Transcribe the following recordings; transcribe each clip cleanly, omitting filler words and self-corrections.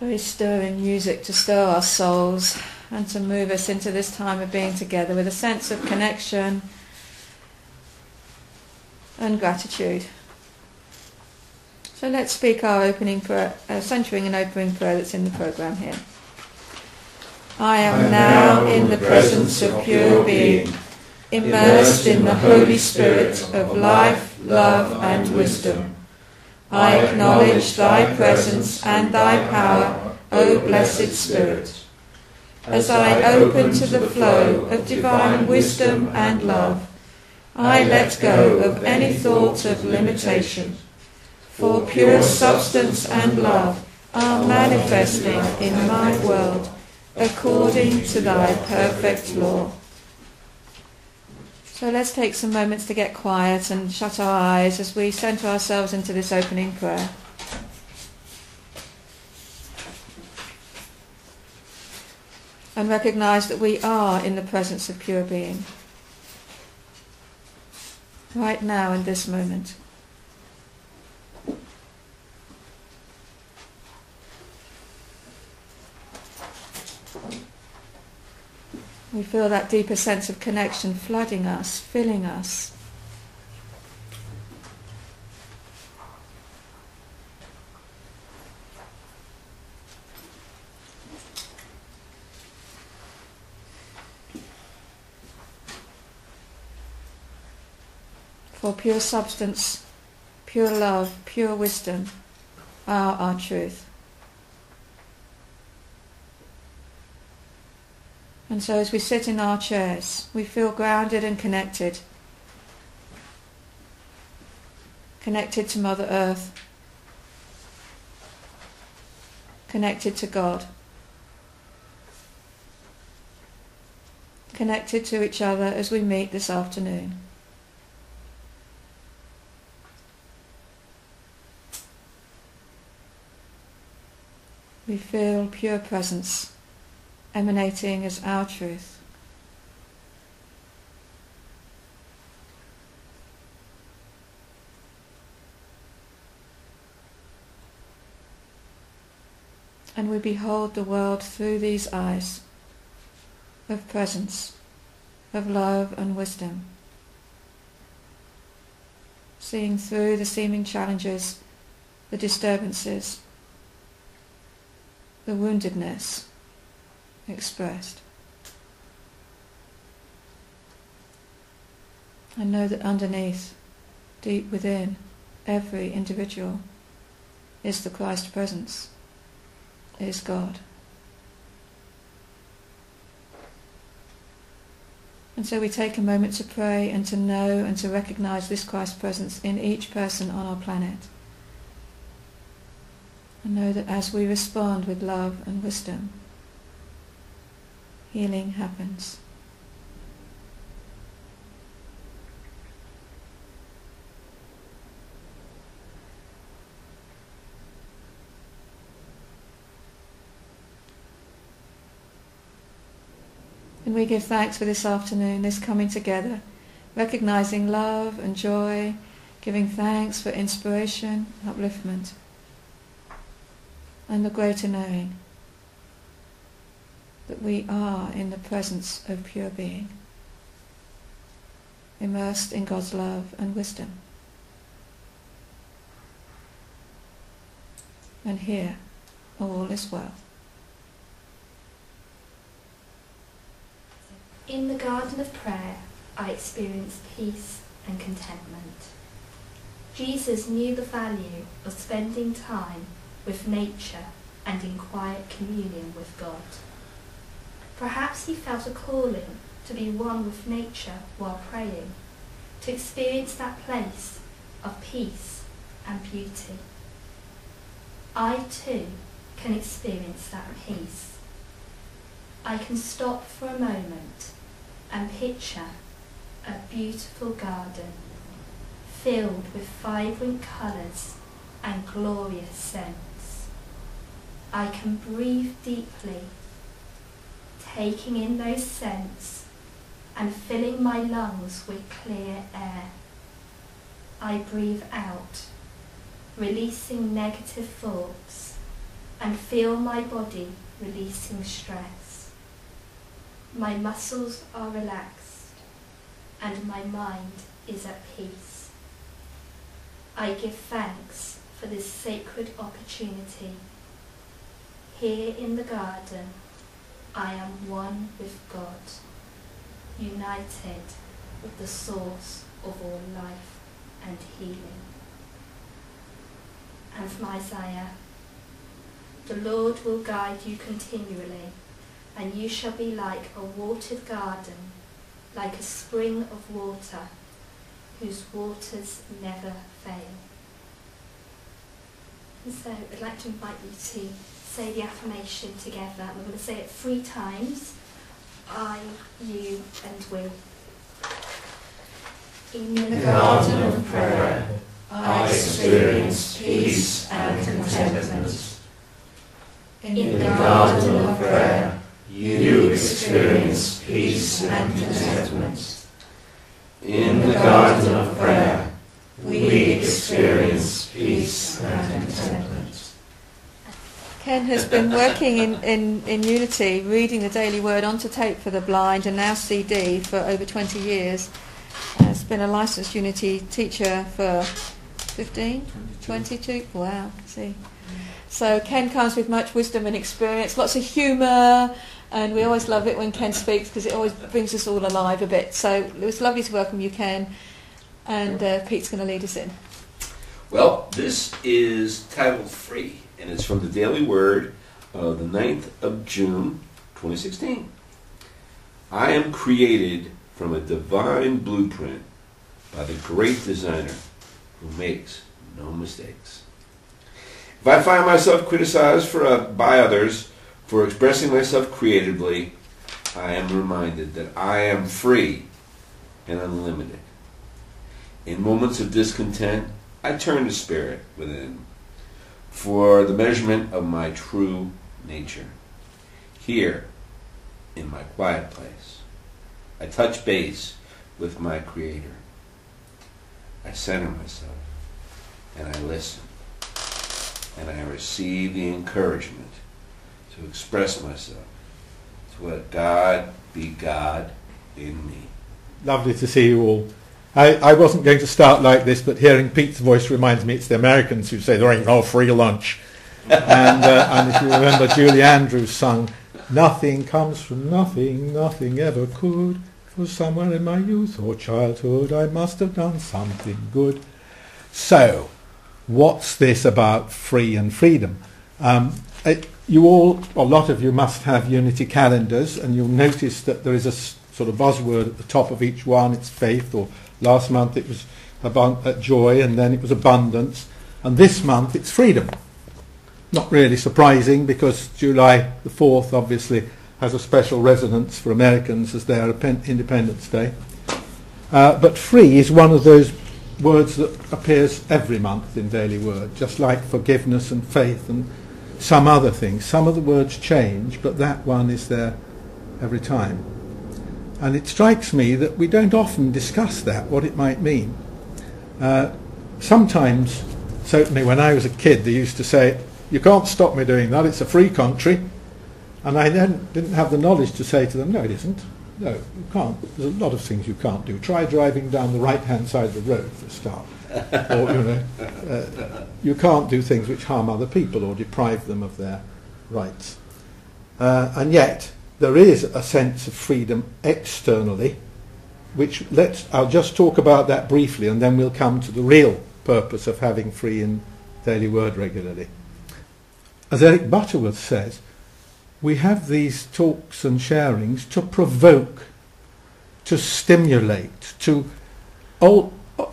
Very stirring music to stir our souls and to move us into this time of being together with a sense of connection and gratitude. So let's speak our opening prayer, centering and opening prayer that's in the programme here. I am now in the presence of pure being, immersed in the Holy Spirit of life, love and wisdom. I acknowledge thy presence and thy power, O blessed Spirit. As I open to the flow of divine wisdom and love, I let go of any thought of limitation, for pure substance and love are manifesting in my world according to thy perfect law. So let's take some moments to get quiet and shut our eyes as we centre ourselves into this opening prayer. And recognise that we are in the presence of pure being. Right now in this moment. We feel that deeper sense of connection flooding us, filling us. For pure substance, pure love, pure wisdom are our truth. And so as we sit in our chairs, we feel grounded and connected. Connected to Mother Earth. Connected to God. Connected to each other as we meet this afternoon. We feel pure presence emanating as our truth. And we behold the world through these eyes of presence, of love and wisdom, seeing through the seeming challenges, the disturbances, the woundedness expressed. I know that underneath, deep within every individual is the Christ presence, is God. And so we take a moment to pray and to know and to recognise this Christ presence in each person on our planet. And know that as we respond with love and wisdom, healing happens. And we give thanks for this afternoon, this coming together, recognizing love and joy, giving thanks for inspiration, upliftment, and the greater knowing that we are in the presence of pure being, immersed in God's love and wisdom. And here, all is well. In the garden of prayer, I experienced peace and contentment. Jesus knew the value of spending time with nature and in quiet communion with God. Perhaps he felt a calling to be one with nature while praying, to experience that place of peace and beauty. I too can experience that peace. I can stop for a moment and picture a beautiful garden filled with vibrant colours and glorious scents. I can breathe deeply, taking in those scents and filling my lungs with clear air. I breathe out, releasing negative thoughts and feel my body releasing stress. My muscles are relaxed and my mind is at peace. I give thanks for this sacred opportunity. Here in the garden, I am one with God, united with the source of all life and healing. And from Isaiah, the Lord will guide you continually, and you shall be like a watered garden, like a spring of water, whose waters never fail. And so I'd like to invite you to say the affirmation together. We're going to say it 3 times. I, you, and we. In the garden of prayer, I experience peace and contentment. In the garden of prayer, you experience peace and contentment. In the garden of prayer, we experience peace and contentment. Ken has been working in Unity, reading the Daily Word onto tape for the blind and now CD for over 20 years. Has been a licensed Unity teacher for 15, 22. Wow, see. So Ken comes with much wisdom and experience, lots of humour, and we always love it when Ken speaks because it always brings us all alive a bit. So it was lovely to welcome you, Ken, and Pete's going to lead us in. Well, this is titled Free, and it's from the Daily Word of the 9th of June, 2016. I am created from a divine blueprint by the great designer who makes no mistakes. If I find myself criticized by others for expressing myself creatively, I am reminded that I am free and unlimited. In moments of discontent, I turn to Spirit within for the measurement of my true nature. Here, in my quiet place, I touch base with my Creator. I center myself, and I listen, and I receive the encouragement to express myself, to let God be God in me. Lovely to see you all. I wasn't going to start like this, but hearing Pete's voice reminds me it's the Americans who say there ain't no free lunch. And if you remember, Julie Andrews sung, "Nothing comes from nothing, nothing ever could. For somewhere in my youth or childhood I must have done something good." So, what's this about free and freedom? You all, a lot of you must have Unity calendars, and you'll notice that there is a sort of buzzword at the top of each one. It's faith, or last month it was joy, and then it was abundance, and this month it's freedom. Not really surprising, because July the 4th obviously has a special resonance for Americans as their Independence Day. But free is one of those words that appears every month in Daily Word, just like forgiveness and faith and some other things. Some of the words change, but that one is there every time. And it strikes me that we don't often discuss that, what it might mean. Sometimes, certainly when I was a kid, they used to say, "You can't stop me doing that, it's a free country." And I then didn't have the knowledge to say to them, "No, it isn't. No, you can't. There's a lot of things you can't do. Try driving down the right-hand side of the road for a start." Or, you can't do things which harm other people or deprive them of their rights. And yet, there is a sense of freedom externally, which I'll just talk about that briefly, and then we'll come to the real purpose of having free and Daily Word regularly. As Eric Butterworth says, we have these talks and sharings to provoke, to stimulate, to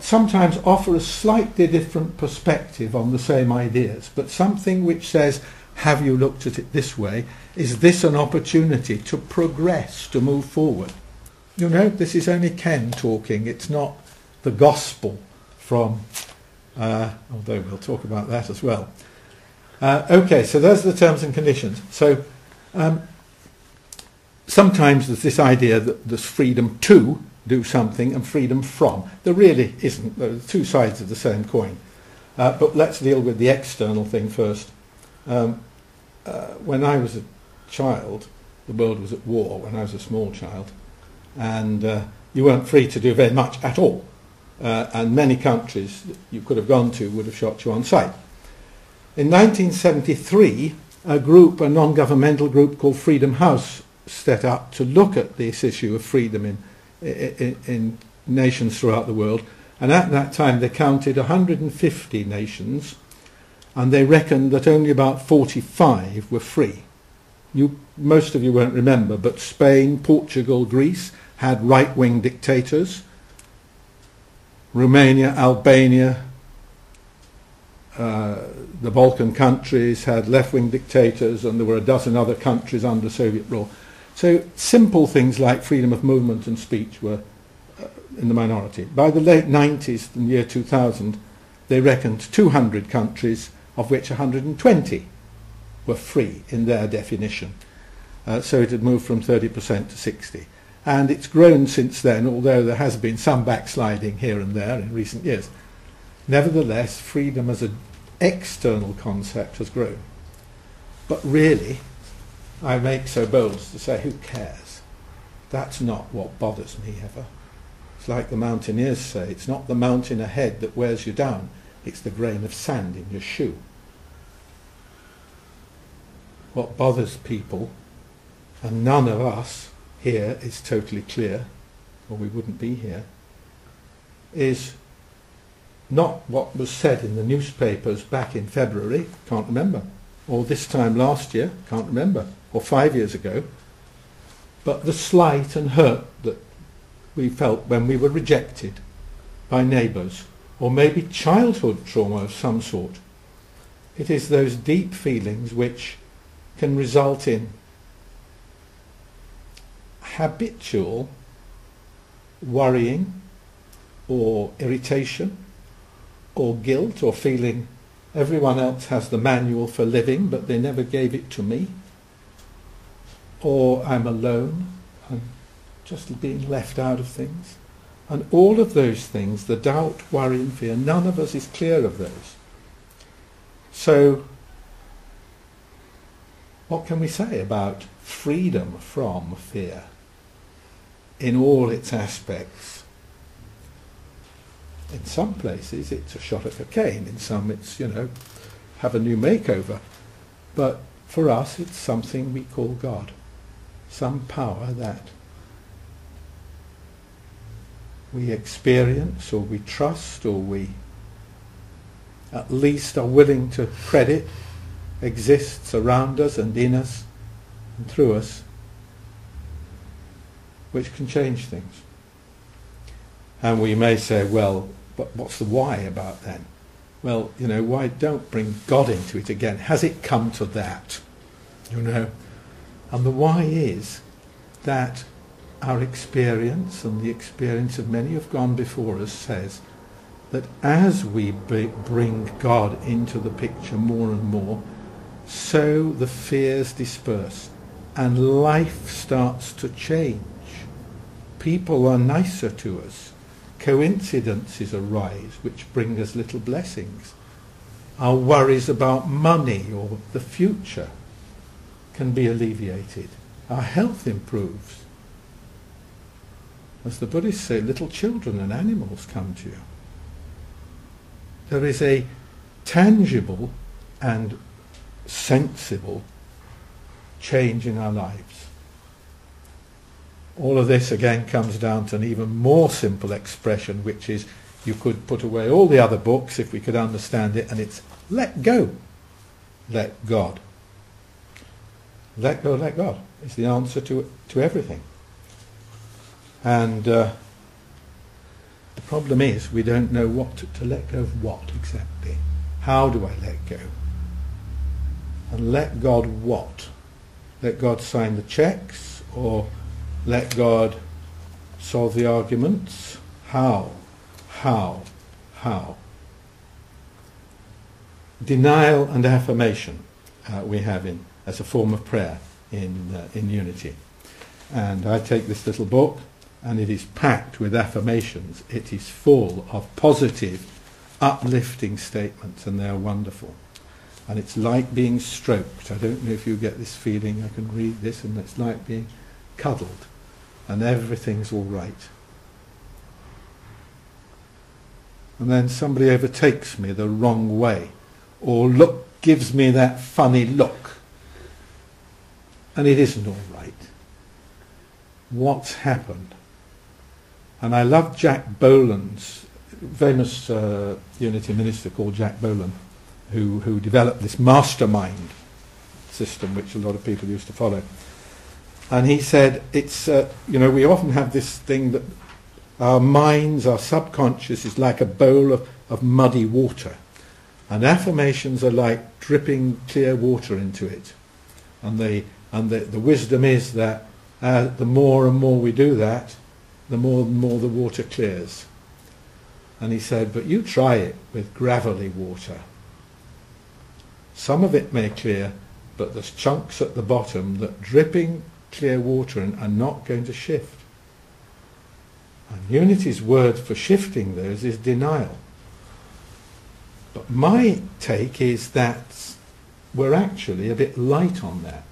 sometimes offer a slightly different perspective on the same ideas, but something which says, have you looked at it this way? Is this an opportunity to progress, to move forward? You know, this is only Ken talking. It's not the gospel from, although we'll talk about that as well. Okay, so those are the terms and conditions. So sometimes there's this idea that there's freedom to do something and freedom from. There really isn't. There are two sides of the same coin. But let's deal with the external thing first. when I was a child, the world was at war when I was a small child, and you weren't free to do very much at all. And many countries that you could have gone to would have shot you on sight. In 1973, a non-governmental group called Freedom House set up to look at this issue of freedom in nations throughout the world. And at that time they counted 150 nations, and they reckoned that only about 45 were free. Most of you won't remember, but Spain, Portugal, Greece had right-wing dictators. Romania, Albania, the Balkan countries had left-wing dictators, and there were a dozen other countries under Soviet rule. So simple things like freedom of movement and speech were in the minority. By the late 90s, in the year 2000, they reckoned 200 countries, of which 120 were free in their definition. So it had moved from 30% to 60%. And it's grown since then, although there has been some backsliding here and there in recent years. Nevertheless, freedom as an external concept has grown. But really, I make so bold as to say, who cares? That's not what bothers me ever. It's like the mountaineers say, it's not the mountain ahead that wears you down, it's the grain of sand in your shoe. What bothers people, and none of us here is totally clear, or we wouldn't be here, is not what was said in the newspapers back in February, can't remember, or this time last year, can't remember, or 5 years ago, but the slight and hurt that we felt when we were rejected by neighbours, or maybe childhood trauma of some sort. It is those deep feelings which can result in habitual worrying or irritation or guilt, or feeling everyone else has the manual for living but they never gave it to me, or I'm alone and just being left out of things. And all of those things, the doubt, worry and fear, none of us is clear of those. So what can we say about freedom from fear in all its aspects? In some places it's a shot at cocaine, in some it's, have a new makeover. But for us it's something we call God, some power that we experience, or we trust, or we at least are willing to credit exists around us and in us and through us, which can change things. And we may say, well, but what's the why about then? Well, why don't bring God into it again? Has it come to that? And the why is that our experience, and the experience of many who have gone before us, says that as we bring God into the picture more and more, so the fears disperse and life starts to change. People are nicer to us. Coincidences arise which bring us little blessings. Our worries about money or the future can be alleviated. Our health improves. As the Buddhists say, little children and animals come to you. There is a tangible and sensible change in our lives. All of this again comes down to an even more simple expression, which is, you could put away all the other books if we could understand it, and it's let go, let God. Let go, let God is the answer to everything. And the problem is we don't know what to let go of what exactly. How do I let go? And let God what? Let God sign the checks, or let God solve the arguments? How? Denial and affirmation we have as a form of prayer in unity. And I take this little book, and it is packed with affirmations. It is full of positive, uplifting statements, and they are wonderful. And it's like being stroked. I don't know if you get this feeling. I can read this, and it's like being cuddled, and everything's all right. And then somebody overtakes me the wrong way, or gives me that funny look, and it isn't all right. What's happened? And I love Jack Boland's famous Unity minister called Jack Boland, who developed this mastermind system, which a lot of people used to follow. And he said, it's we often have this thing that our minds, our subconscious, is like a bowl of muddy water, and affirmations are like dripping clear water into it. And the wisdom is that the more and more we do that, the more and more the water clears. And he said, but you try it with gravelly water. Some of it may clear, but there's chunks at the bottom that dripping clear water are not going to shift. And Unity's word for shifting those is denial. But my take is that we're actually a bit light on that.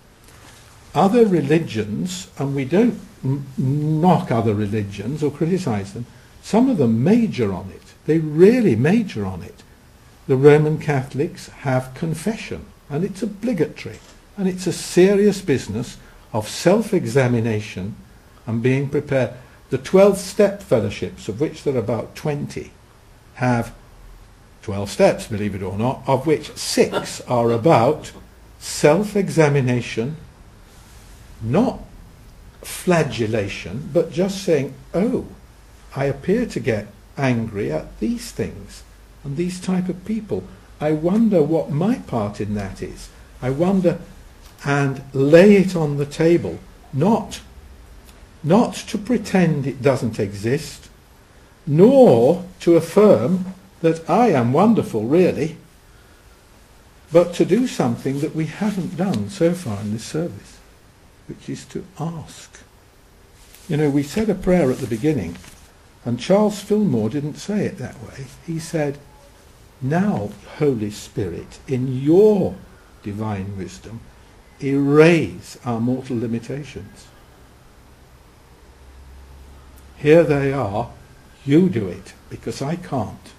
Other religions, and we don't knock other religions or criticize them, some of them major on it. They really major on it. The Roman Catholics have confession, and it's obligatory, and it's a serious business of self-examination and being prepared. The 12-step fellowships, of which there are about 20, have 12 steps, believe it or not, of which 6 are about self-examination, not flagellation, but just saying, oh, I appear to get angry at these things and these type of people. I wonder what my part in that is. I wonder, and lay it on the table, not to pretend it doesn't exist, nor to affirm that I am wonderful, really, but to do something that we haven't done so far in this service, which is to ask. We said a prayer at the beginning, and Charles Fillmore didn't say it that way. He said, now, Holy Spirit, in your divine wisdom, erase our mortal limitations. Here they are, you do it, because I can't.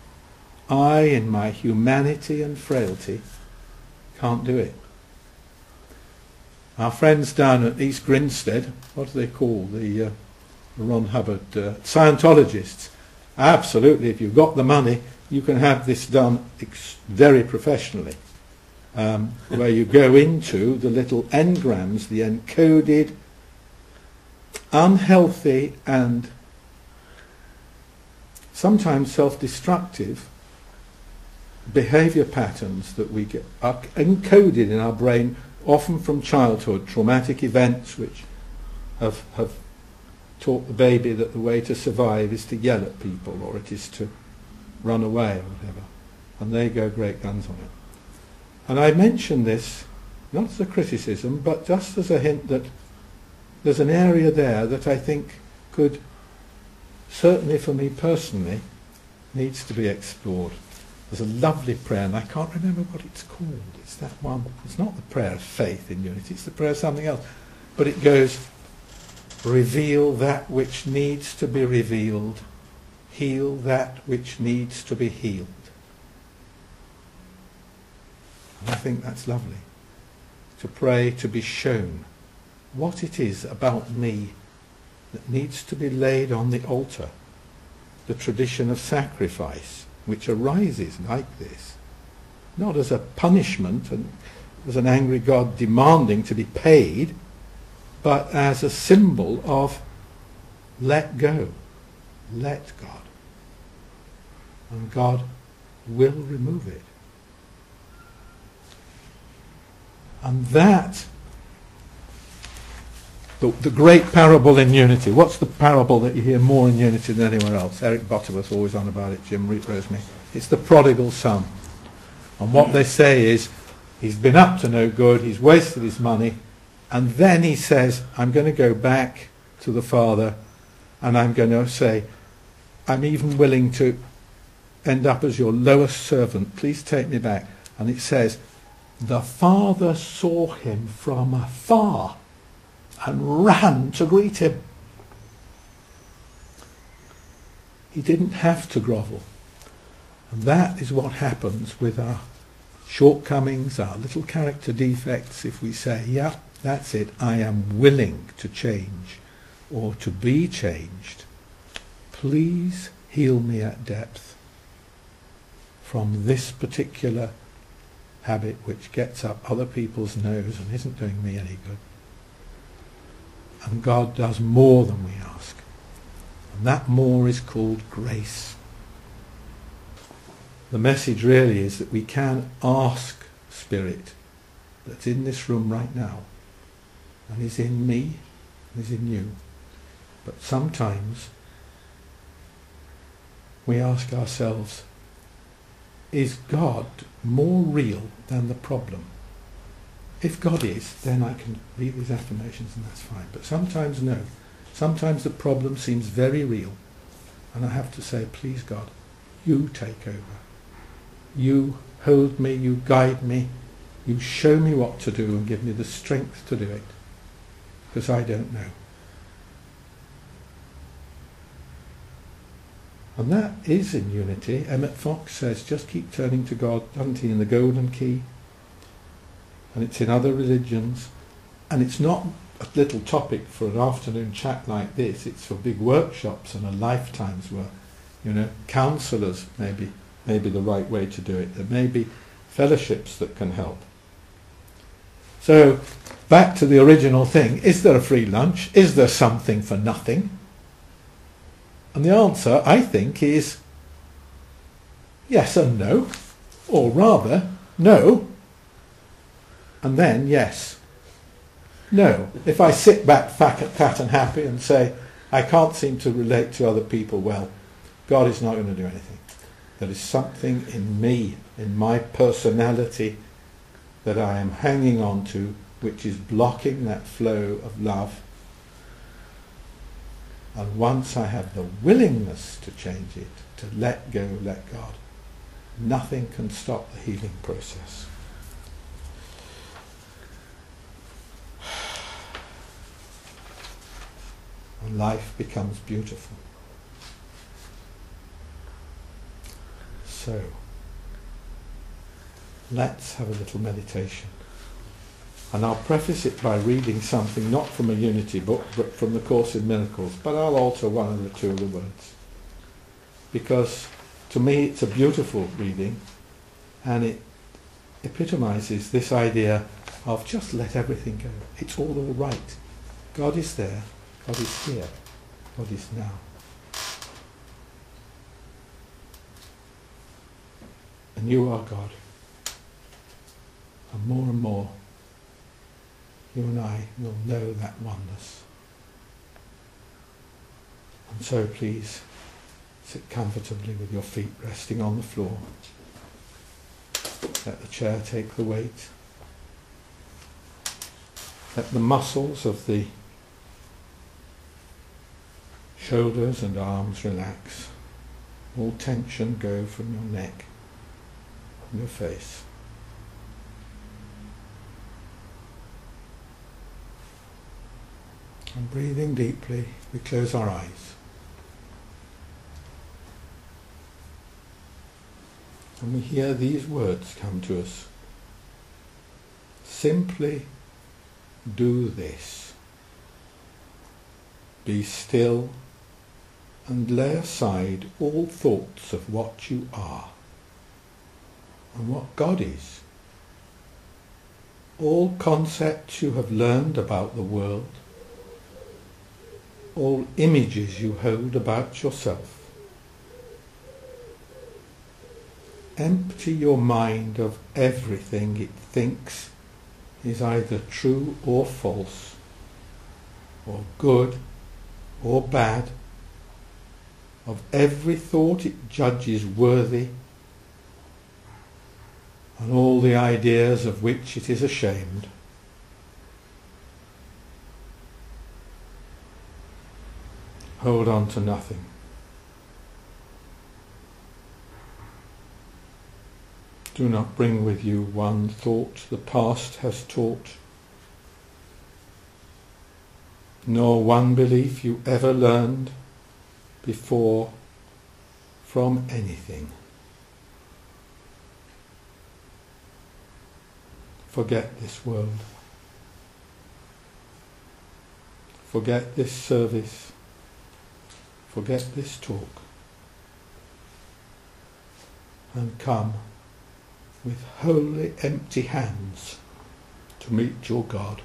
I, in my humanity and frailty, can't do it. Our friends down at East Grinstead, what do they call the Ron Hubbard Scientologists? Absolutely, if you've got the money, you can have this done very professionally, where you go into the little engrams, the encoded, unhealthy and sometimes self-destructive behaviour patterns that we get are encoded in our brain, often from childhood, traumatic events which have taught the baby that the way to survive is to yell at people, or it is to run away, or whatever. And they go great guns on it. And I mention this not as a criticism, but just as a hint that there's an area there that I think could, certainly for me personally, needs to be explored. There's a lovely prayer, and I can't remember what it's called. It's that one. It's not the prayer of faith in unity. It's the prayer of something else. But it goes, reveal that which needs to be revealed. Heal that which needs to be healed. And I think that's lovely. To pray to be shown what it is about me that needs to be laid on the altar. The tradition of sacrifice, which arises like this, not as a punishment and as an angry God demanding to be paid, but as a symbol of let go, let God. And God will remove it. And that, the great parable in unity. What's the parable that you hear more in unity than anywhere else? Eric Bottom's always on about it, Jim Rosemary. It's the prodigal son. And what they say is, he's been up to no good, he's wasted his money, and then he says, I'm going to go back to the Father, and I'm going to say, I'm even willing to end up as your lowest servant. Please take me back. And it says, The father saw him from afar and ran to greet him. He didn't have to grovel. And that is what happens with our shortcomings, our little character defects, if we say, yeah, that's it, I am willing to change or to be changed. Please heal me at depth from this particular habit which gets up other people's nose and isn't doing me any good. And God does more than we ask. And that more is called grace. The message really is that we can ask Spirit that's in this room right now and is in me and is in you. But sometimes we ask ourselves, is God more real than the problem? If God is, then I can read these affirmations and that's fine. But sometimes no. Sometimes the problem seems very real. And I have to say, please God, you take over. You hold me, you guide me, you show me what to do and give me the strength to do it. Because I don't know. And that is in unity. Emmett Fox says, just keep turning to God, doesn't he, in the Golden Key? And it's in other religions. And it's not a little topic for an afternoon chat like this. It's for big workshops and a lifetime's work. You know, counsellors maybe the right way to do it. There may be fellowships that can help. So, back to the original thing. Is there a free lunch? Is there something for nothing? And the answer, I think, is yes and no. Or rather, no. And then yes. No. If I sit back fat and happy and say, I can't seem to relate to other people well, God is not going to do anything. There is something in me, in my personality, that I am hanging on to, which is blocking that flow of love. And once I have the willingness to change it, to let go, let God, nothing can stop the healing process. And life becomes beautiful. So, let's have a little meditation. And I'll preface it by reading something not from a Unity book, but from the Course in Miracles. But I'll alter one or two of the words. Because to me it's a beautiful reading, and it epitomizes this idea of just let everything go. It's all right. God is there. God is here. God is now. And you are God. And more, you and I will know that oneness. And so please, sit comfortably with your feet resting on the floor. Let the chair take the weight. Let the muscles of the shoulders and arms relax. All tension go from your neck, from your face. And breathing deeply, we close our eyes. And we hear these words come to us. Simply do this. Be still and lay aside all thoughts of what you are and what God is. All concepts you have learned about the world, all images you hold about yourself. Empty your mind of everything it thinks is either true or false, or good or bad, of every thought it judges worthy, and all the ideas of which it is ashamed. Hold on to nothing. Do not bring with you one thought the past has taught, nor one belief you ever learned before from anything. Forget this world. Forget this service. Forget this talk. And come with wholly empty hands to meet your God.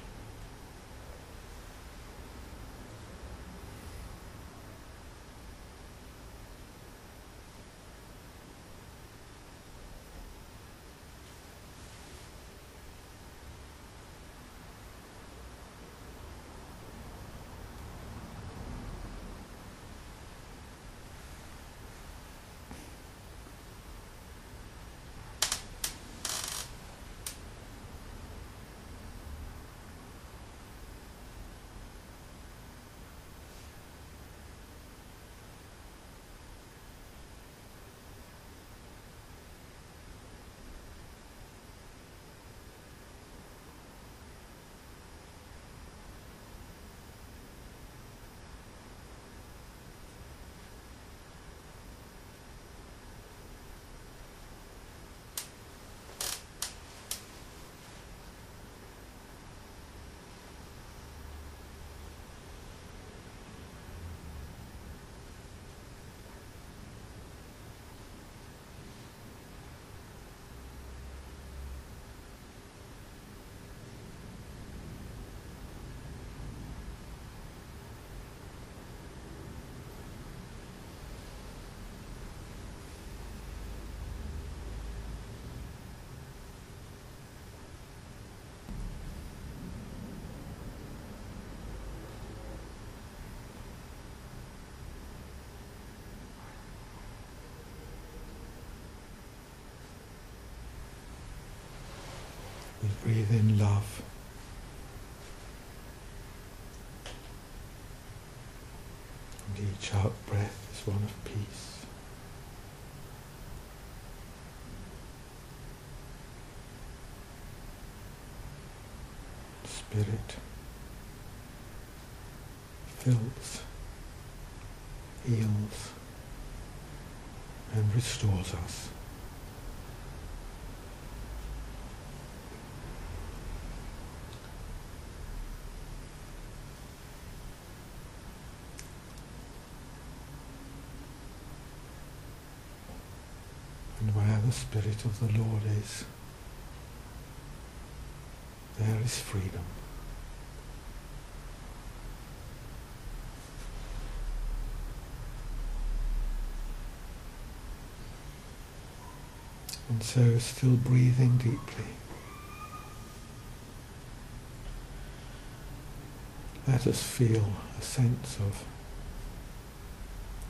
We breathe in love. And each out breath is one of peace. Spirit fills, heals, and restores us. And where the Spirit of the Lord is, there is freedom. And so, still breathing deeply, let us feel a sense of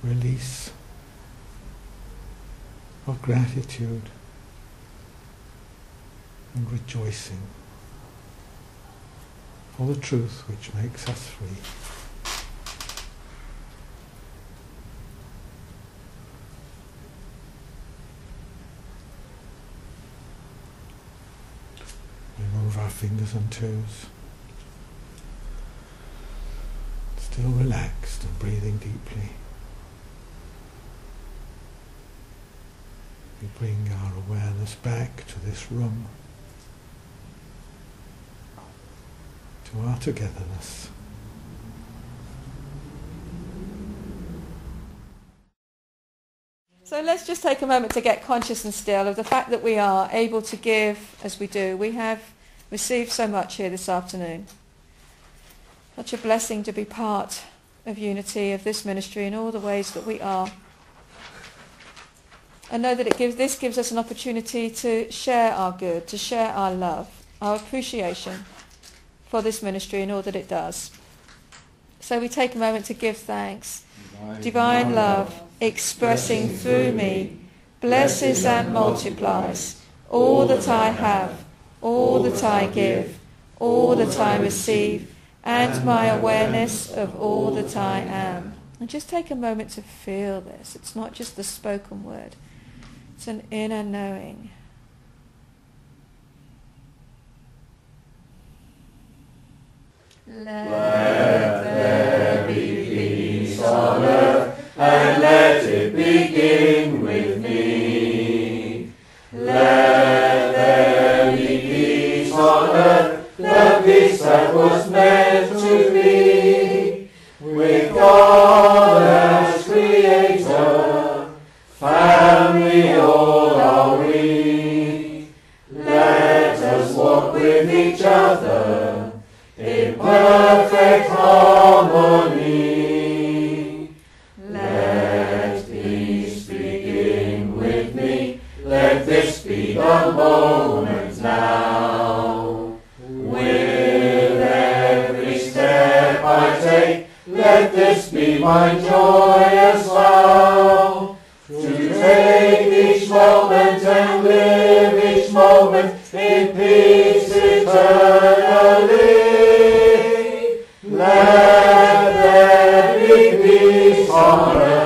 release, of gratitude and rejoicing for the truth which makes us free. We move our fingers and toes, still relaxed and breathing deeply. We bring our awareness back to this room, to our togetherness. So let's just take a moment to get conscious and still of the fact that we are able to give as we do. We have received so much here this afternoon. Such a blessing to be part of Unity, of this ministry in all the ways that we are. And know that this gives us an opportunity to share our good, to share our love, our appreciation for this ministry and all that it does. So we take a moment to give thanks. Divine love, expressing through me, blesses and multiplies all that I have, all that I give, all that I receive, and my awareness of all that I am. And just take a moment to feel this. It's not just the spoken word. It's an inner knowing Let there be peace on earth, and let it begin with me. Let there be peace on earth, the peace that was meant to be, with God as Creator, family all are we. Let us walk with each other in perfect harmony. Let peace begin with me. Let this be the moment now. With every step I take, let this be my joyous vow. To take each moment and live each moment in peace eternally. Let there be peace on earth.